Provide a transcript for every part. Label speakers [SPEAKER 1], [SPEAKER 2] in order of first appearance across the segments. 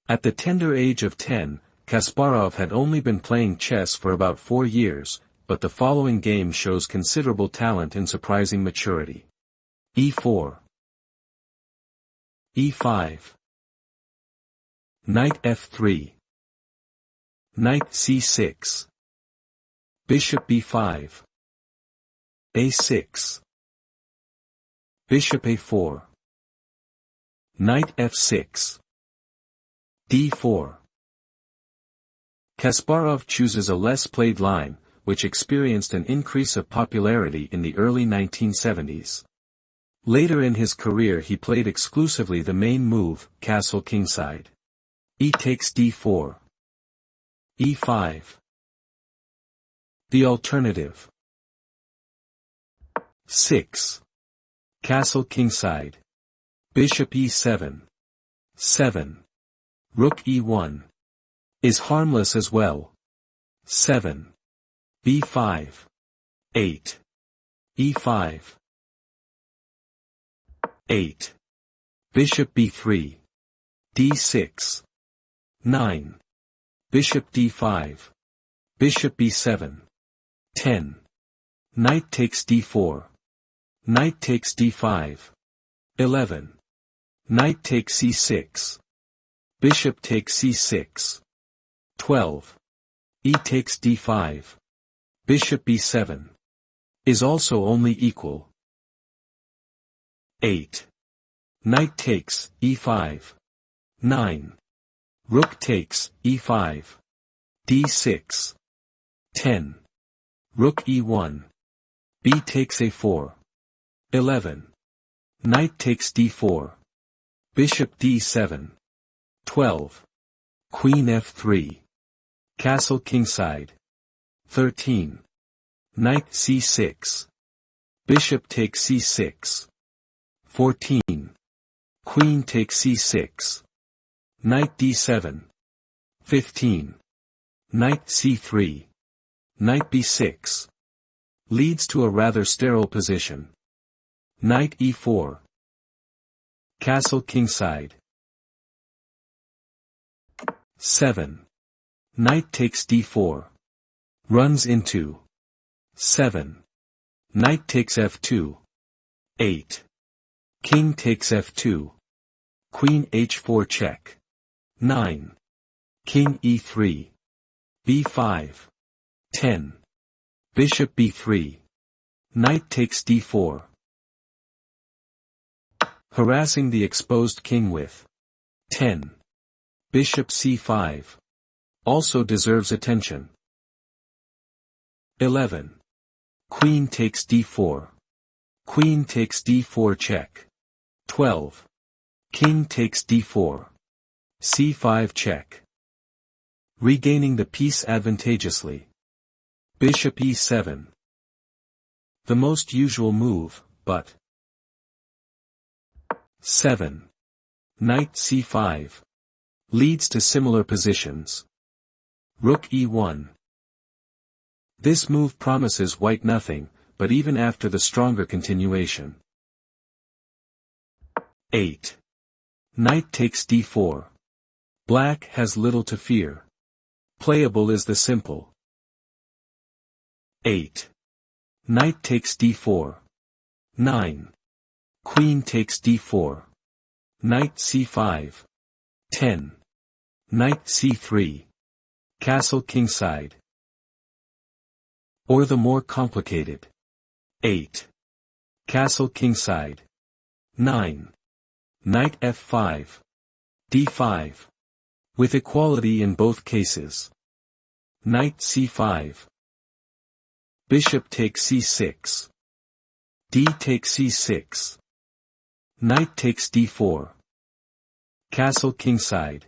[SPEAKER 1] At the tender age of 10, Kasparov had only been playing chess for about 4 years, but the following game shows considerable talent and surprising maturity. e4. e5. Knight f3. Knight c6. Bishop b5. a6. Bishop a4. Knight f6. d4. Kasparov chooses a less played line, which experienced an increase of popularity in the early 1970s. Later in his career he played exclusively the main move, castle kingside. E takes d4. e5. The alternative. 6. Castle kingside. Bishop e7. 7. Rook e1. Is harmless as well. 7. b5. 8. e5. 8. Bishop b3. d6. 9. Bishop d5. Bishop b7. 10. Knight takes d4. Knight takes d5. 11. Knight takes c6. Bishop takes c6. 12. E takes d5. Bishop b7. Is also only equal. 8. Knight takes e5. 9. Rook takes e5. d6. 10. Rook e1. B takes a4. 11. Knight takes d4. Bishop d7. 12. Queen f3. Castle kingside. 13. Knight c6. Bishop takes c6. 14. Queen takes c6. Knight d7. 15. Knight c3. Knight b6. Leads to a rather sterile position. Knight e4. Castle kingside. 7. Knight takes d4. Runs into. 7. Knight takes f2. 8. King takes f2. Queen h4 check. 9. King e3. b5. 10. Bishop b3. Knight takes d4. Harassing the exposed king with 10. Bishop c5. Also deserves attention. 11. Queen takes d4. Queen takes d4 check. 12. King takes d4. c5 check. Regaining the piece advantageously. Bishop e7. The most usual move, but 7. Knight c5. Leads to similar positions. Rook e1. This move promises white nothing, but even after the stronger continuation. 8. Knight takes d4. Black has little to fear. Playable is the simple. 8. Knight takes d4. 9. Queen takes d4. Knight c5. 10. Knight c3. Castle kingside. Or the more complicated. 8. Castle kingside. 9. Knight f5. d5. With equality in both cases. Knight c5. Bishop takes c6. D takes c6. Knight takes d4. Castle kingside.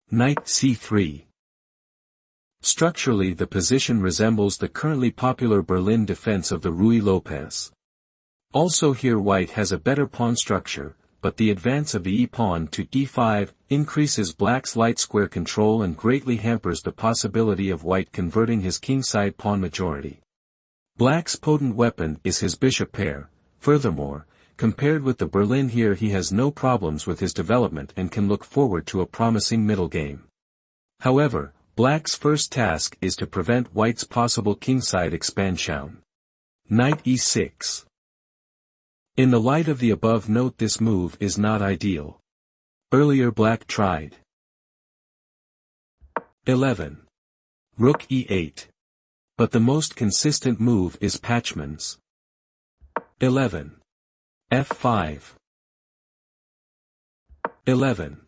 [SPEAKER 1] Knight c3. Structurally the position resembles the currently popular Berlin defense of the Ruy Lopez. Also here white has a better pawn structure, but the advance of the e-pawn to e5 increases black's light square control and greatly hampers the possibility of white converting his kingside pawn majority. Black's potent weapon is his bishop pair. Furthermore, compared with the Berlin here he has no problems with his development and can look forward to a promising middle game. However, black's first task is to prevent white's possible kingside expansion. Knight e6. In the light of the above note this move is not ideal. Earlier black tried 11. Rook e8. But the most consistent move is Pachman's 11. f5. 11.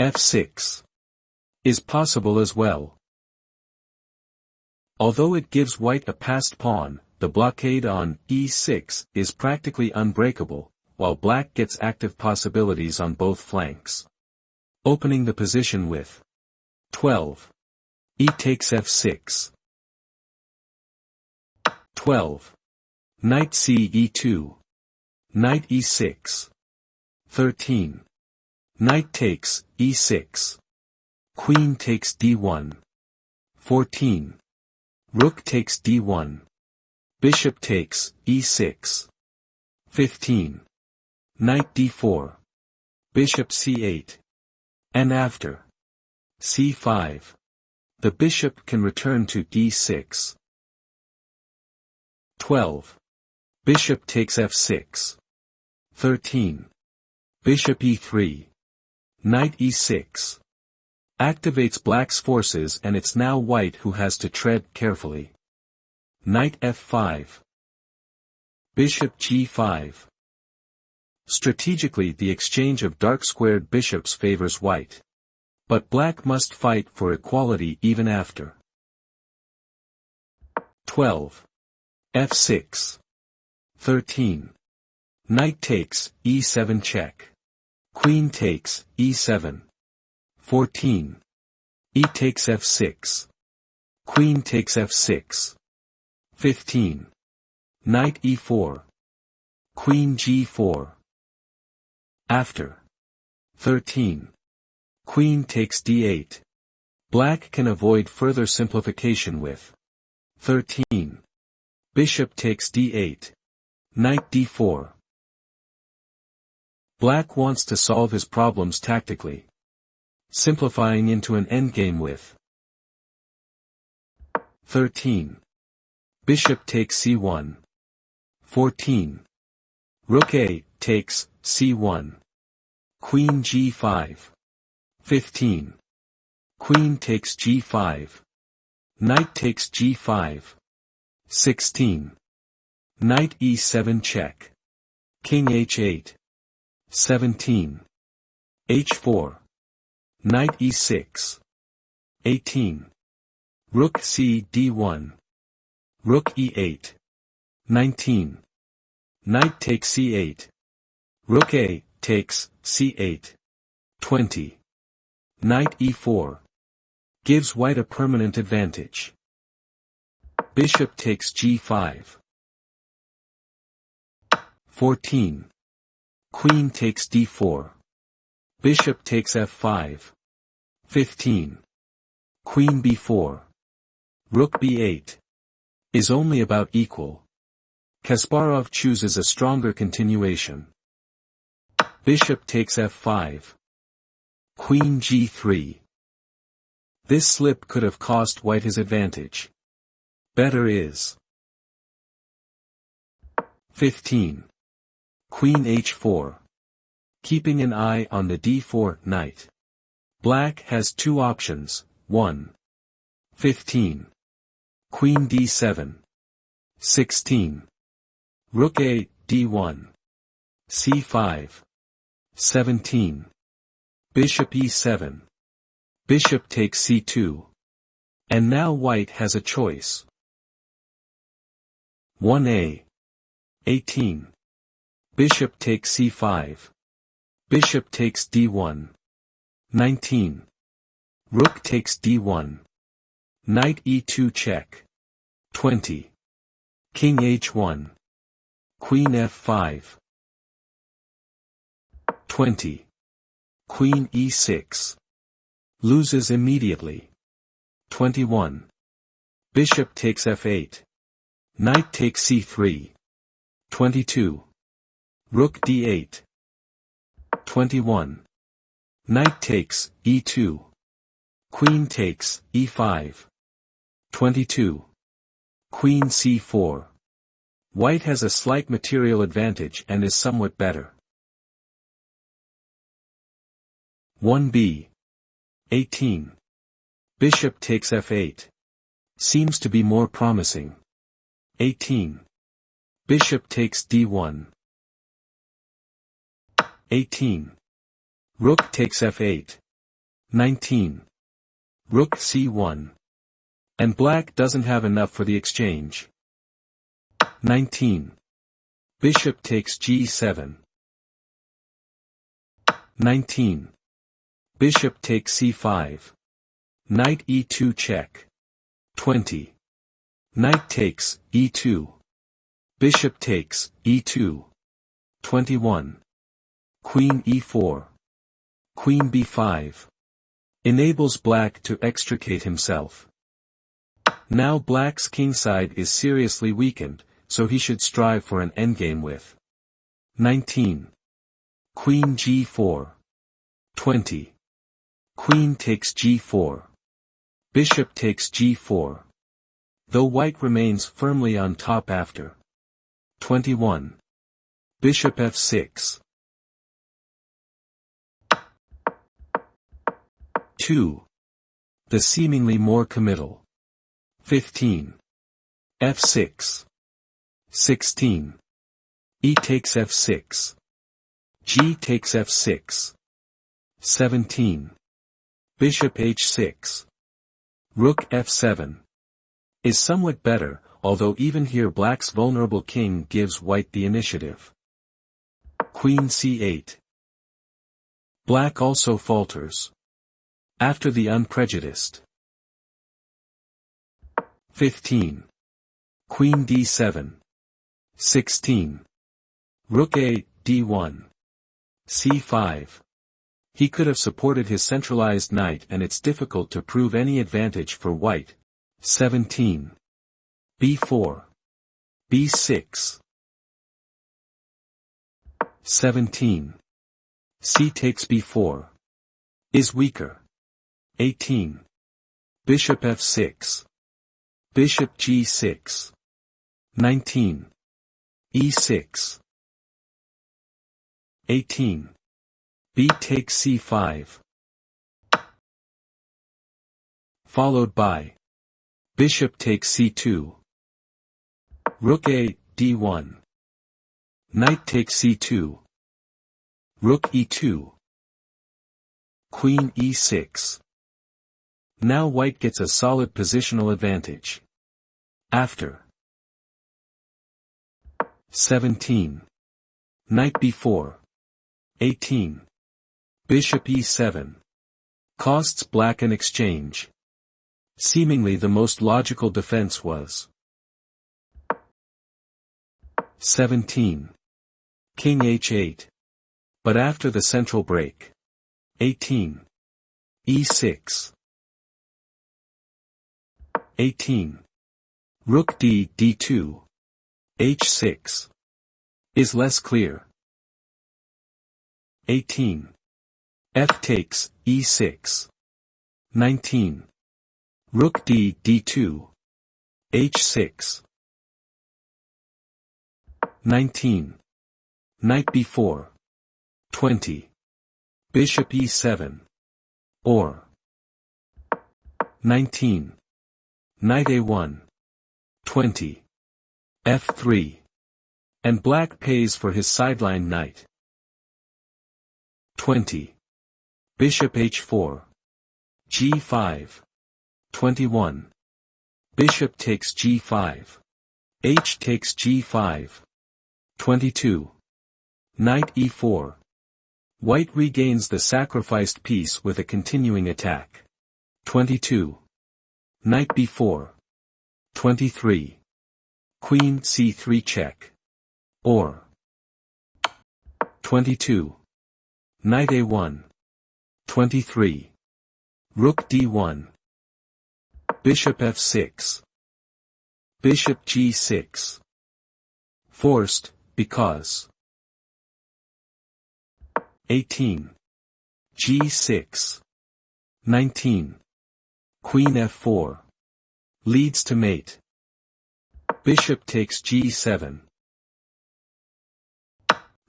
[SPEAKER 1] f6. Is possible as well. Although it gives white a passed pawn, the blockade on e6 is practically unbreakable, while black gets active possibilities on both flanks. Opening the position with 12. E takes f6. 12. Knight c e2. Knight e6. 13. Knight takes e6. Queen takes d1. 14. Rook takes d1. Bishop takes e6. 15. Knight d4. Bishop c8. And after c5. The bishop can return to d6. 12. Bishop takes f6. 13. Bishop e3. Knight e6. Activates black's forces and it's now white who has to tread carefully. Knight f5. Bishop g5. Strategically the exchange of dark-squared bishops favors white. But black must fight for equality even after. 12. f6. 13. Knight takes e7 check. Queen takes e7. 14. E takes f6. Queen takes f6. 15. Knight e4. Queen g4. After 13. Queen takes d8. Black can avoid further simplification with 13. Bishop takes d8. Knight d4. Black wants to solve his problems tactically, simplifying into an endgame with 13. Bishop takes c1. 14. Rook a takes c1. Queen g5. 15. Queen takes g5. Knight takes g5. 16. Knight e7 check. King h8. 17. h4. Knight e6. 18. Rook c d1. Rook e8. 19. Knight takes c8. Rook a takes c8. 20. Knight e4. Gives white a permanent advantage. Bishop takes g5. 14. Queen takes d4. Bishop takes f5. 15. Queen b4. Rook b8. Is only about equal. Kasparov chooses a stronger continuation. Bishop takes f5. Queen g3. This slip could have cost white his advantage. Better is 15. Queen h4. Keeping an eye on the d4 knight. Black has two options. 1. 15. Queen d7. 16. Rook a d1. c5. 17. Bishop e7. Bishop takes c2. And now white has a choice. 1a. 18. Bishop takes c5. Bishop takes d1. 19. Rook takes d1. Knight e2 check. 20. King h1. Queen f5. 20. Queen e6. Loses immediately. 21. Bishop takes f8. Knight takes c3. 22. Rook d8. 21. Knight takes, e2. Queen takes, e5. 22. Queen c4. White has a slight material advantage and is somewhat better. 1b. 18. Bishop takes f8. Seems to be more promising. 18. Bishop takes d1. 18. Rook takes f8. 19. Rook c1. And black doesn't have enough for the exchange. 19. Bishop takes g7. 19. Bishop takes c5. Knight e2 check. 20. Knight takes, e2. Bishop takes, e2. 21. Queen e4. Queen b5. Enables black to extricate himself. Now black's kingside is seriously weakened, so he should strive for an endgame with 19. Queen g4. 20. Queen takes g4. Bishop takes g4. Though white remains firmly on top after 21. Bishop f6. 2. The seemingly more committal. 15. f6. 16. E takes f6. G takes f6. 17. Bishop h6. Rook f7. Is somewhat better, although even here black's vulnerable king gives white the initiative. Queen c8. Black also falters. After the unprejudiced. 15. Queen d7. 16. Rook a, d1. c5. He could have supported his centralized knight and it's difficult to prove any advantage for white. 17. b4. b6. 17. C takes b4. Is weaker. 18. Bishop f6. Bishop g6. 19. e6. 18. B takes c5. Followed by Bishop takes c2. Rook a, d1. Knight takes c2. Rook e2. Queen e6. Now white gets a solid positional advantage. After 17. Knight b4. 18. Bishop e7. Costs black an exchange. Seemingly the most logical defense was 17. King h8. But after the central break. 18. e6. 18. Rook d, d2. h6. Is less clear. 18. F takes, e6. 19. Rook d, d2. h6. 19. Knight b4. 20. Bishop e7. Or 19. Knight a1. 20. f3. And black pays for his sideline knight. 20. Bishop h4. g5. 21. Bishop takes g5. H takes g5. 22. Knight e4. White regains the sacrificed piece with a continuing attack. 22. Knight b4. 23. Queen c3 check. Or 22. Knight a1. 23. Rook d1. Bishop f6. Bishop g6. Forced, because 18. G6. 19. Queen f4. Leads to mate. Bishop takes g7.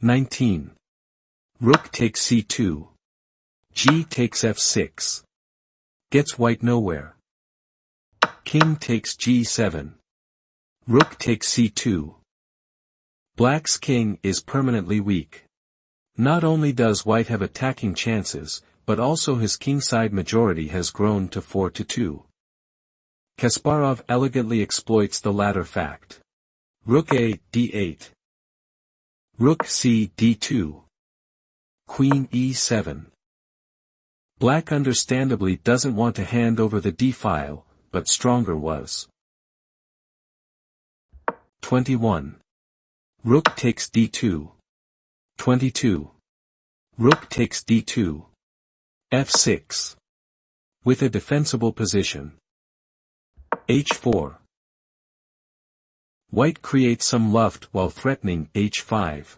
[SPEAKER 1] 19. Rook takes c2. G takes f6. Gets white nowhere. King takes g7. Rook takes c2. Black's king is permanently weak. Not only does white have attacking chances, but also his kingside majority has grown to 4-2. Kasparov elegantly exploits the latter fact. Rook a, d8. Rook c, d2. Queen e7. Black understandably doesn't want to hand over the d-file, but stronger was. 21. Rook takes d2. 22. Rook takes d2. f6. With a defensible position. h4. White creates some luft while threatening h5.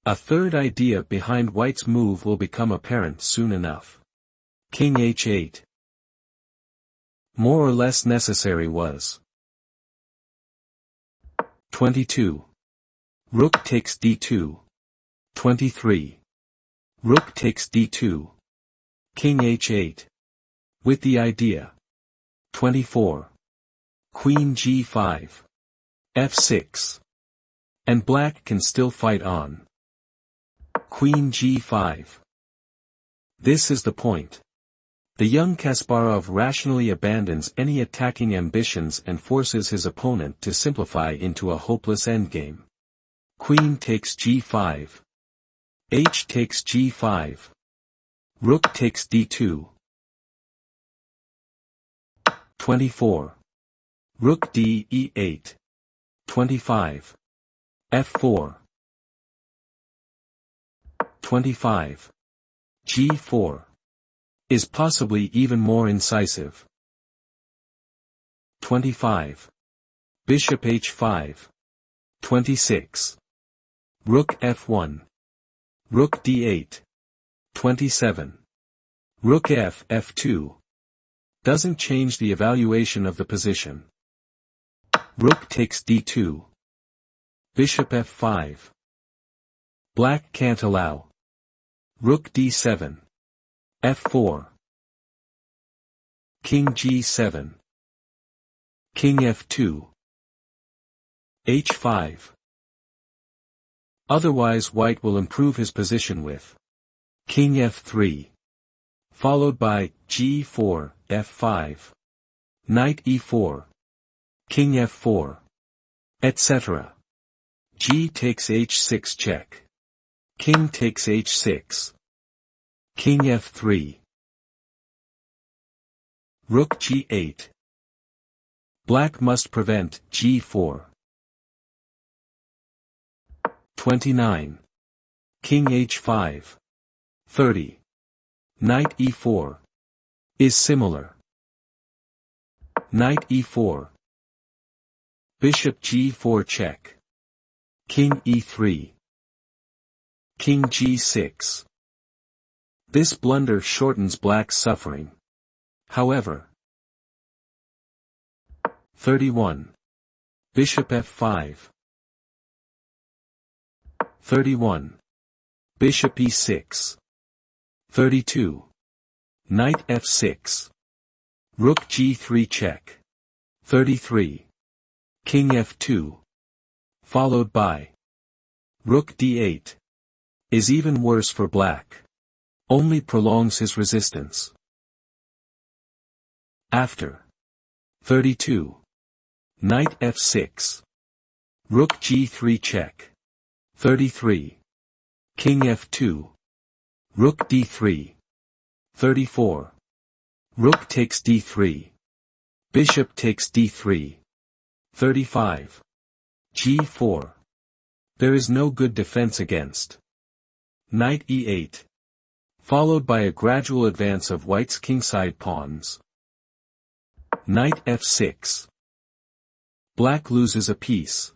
[SPEAKER 1] A third idea behind white's move will become apparent soon enough. King h8. More or less necessary was. 22. Rook takes d2. 23. Rook takes d2. King h8. With the idea. 24. Queen g5. f6. And black can still fight on. Queen g5. This is the point. The young Kasparov rationally abandons any attacking ambitions and forces his opponent to simplify into a hopeless endgame. Queen takes g5. H takes g5. Rook takes d2. 24. Rook d e8. 25. f4. 25. g4. Is possibly even more incisive. 25. Bishop h5. 26. Rook f1. Rook d8. 27. Rook f2. Doesn't change the evaluation of the position. Rook takes d2. Bishop f5. Black can't allow. Rook d7. f4. King g7. King f2. h5. Otherwise white will improve his position with King f3. Followed by g4, f5. Knight e4. King f4. Etc. G takes h6 check. King takes h6. King f3. Rook g8. Black must prevent g4. 29. King h5. 30. Knight e4. Is similar. Knight e4. Bishop g4 check. King e3. King g6. This blunder shortens black's suffering. However. 31. Bishop f5. 31. Bishop e6. 32. Knight f6. Rook g3 check. 33. King f2. Followed by Rook d8. Is even worse for black. Only prolongs his resistance. After 32. Knight f6. Rook g3 check. 33. King f2. Rook d3. 34. Rook takes d3. Bishop takes d3. 35. g4. There is no good defense against Knight e8. Followed by a gradual advance of white's kingside pawns. Knight f6. Black loses a piece.